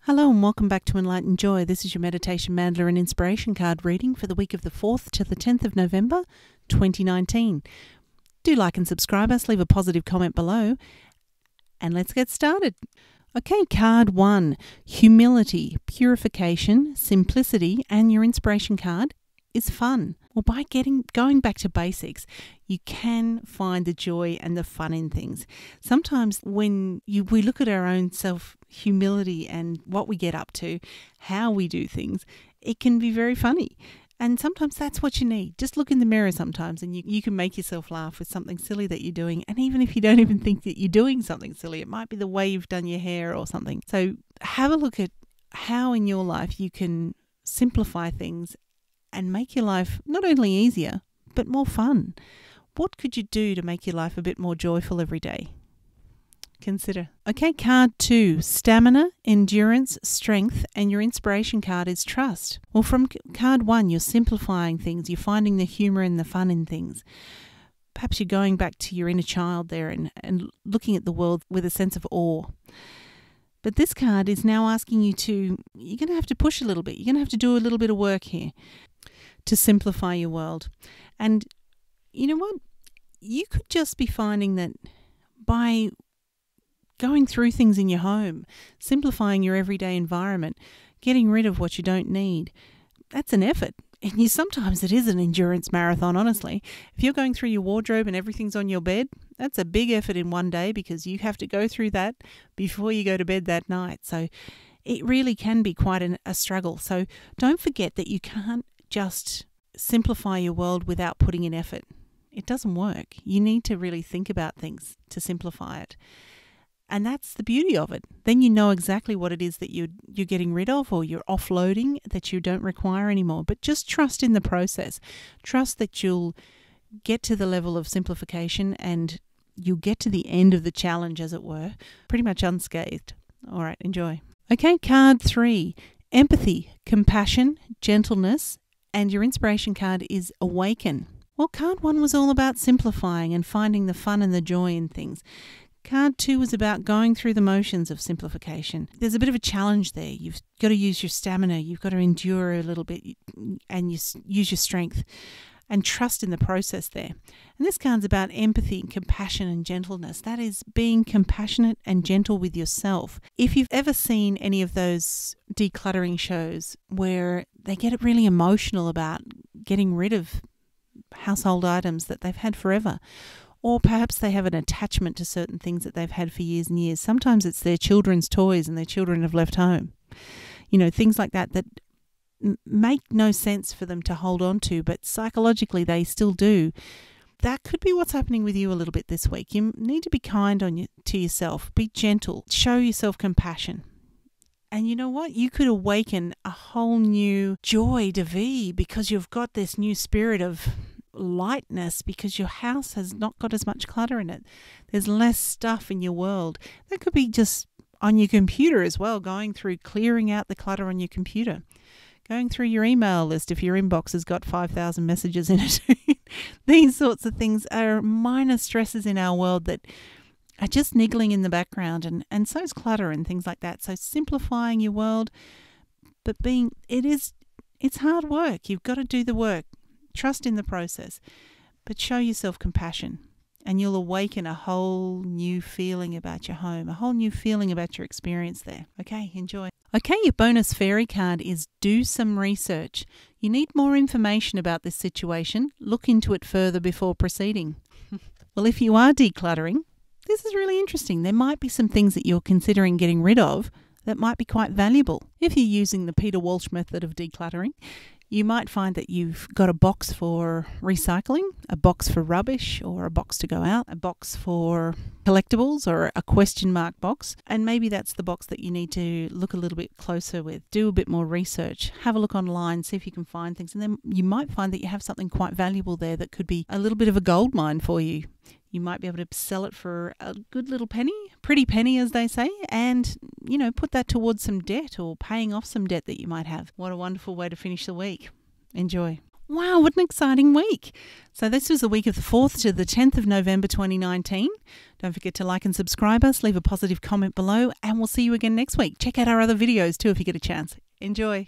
Hello and welcome back to Enlightened Joy. This is your meditation mandala and inspiration card reading for the week of the 4th to the 10th of November 2019. Do like and subscribe us, leave a positive comment below, and let's get started. Okay, card 1, humility, purification, simplicity, and your inspiration card is fun. Well, by going back to basics, you can find the joy and the fun in things. Sometimes when we look at our own self-humility and what we get up to, how we do things, it can be very funny. And sometimes that's what you need. Just look in the mirror sometimes and you can make yourself laugh with something silly that you're doing. And even if you don't even think that you're doing something silly, it might be the way you've done your hair or something. So have a look at how in your life you can simplify things and make your life not only easier, but more fun. What could you do to make your life a bit more joyful every day? Consider. Okay, card 2, stamina, endurance, strength, and your inspiration card is trust. Well, from card 1, you're simplifying things. You're finding the humour and the fun in things. Perhaps you're going back to your inner child there and looking at the world with a sense of awe. But this card is now asking you you're going to have to push a little bit. You're going to have to do a little bit of work here to simplify your world. And you know what? You could just be finding that by going through things in your home, simplifying your everyday environment, getting rid of what you don't need, that's an effort. And sometimes it is an endurance marathon, honestly. If you're going through your wardrobe and everything's on your bed, that's a big effort in one day because you have to go through that before you go to bed that night. So it really can be quite a struggle. So don't forget that you can't just simplify your world without putting in effort. It doesn't work. You need to really think about things to simplify it. And that's the beauty of it. Then you know exactly what it is that you're getting rid of or you're offloading that you don't require anymore. But just trust in the process. Trust that you'll get to the level of simplification and you'll get to the end of the challenge, as it were, pretty much unscathed. All right, enjoy. Okay, card 3, empathy, compassion, gentleness, and your inspiration card is awaken. Well, card 1 was all about simplifying and finding the fun and the joy in things. Card 2 is about going through the motions of simplification. There's a bit of a challenge there. You've got to use your stamina. You've got to endure a little bit and use your strength and trust in the process there. And this card's about empathy, compassion and gentleness. That is being compassionate and gentle with yourself. If you've ever seen any of those decluttering shows where they get really emotional about getting rid of household items that they've had forever, or perhaps they have an attachment to certain things that they've had for years and years. Sometimes it's their children's toys and their children have left home. You know, things like that make no sense for them to hold on to, but psychologically they still do. That could be what's happening with you a little bit this week. You need to be kind to yourself. Be gentle. Show yourself compassion. And you know what? You could awaken a whole new joy de vie because you've got this new spirit of lightness because your house has not got as much clutter in it. There's less stuff in your world. That could be just on your computer as well, going through clearing out the clutter on your computer, going through your email list if your inbox has got 5,000 messages in it. These sorts of things are minor stresses in our world that are just niggling in the background, and so is clutter and things like that. So simplifying your world, but it's hard work. You've got to do the work. Trust in the process, but show yourself compassion and you'll awaken a whole new feeling about your home, a whole new feeling about your experience there. Okay, enjoy. Okay, your bonus fairy card is do some research. You need more information about this situation. Look into it further before proceeding. Well, if you are decluttering, this is really interesting. There might be some things that you're considering getting rid of that might be quite valuable. If you're using the Peter Walsh method of decluttering, you might find that you've got a box for recycling, a box for rubbish or a box to go out, a box for collectibles or a question mark box. And maybe that's the box that you need to look a little bit closer with. Do a bit more research. Have a look online, see if you can find things. And then you might find that you have something quite valuable there that could be a little bit of a gold mine for you. You might be able to sell it for a good little penny, pretty penny as they say, and, put that towards some debt or paying off some debt that you might have. What a wonderful way to finish the week. Enjoy. Wow, what an exciting week. So this was the week of the 4th to the 10th of November 2019. Don't forget to like and subscribe us, leave a positive comment below, and we'll see you again next week. Check out our other videos too if you get a chance. Enjoy.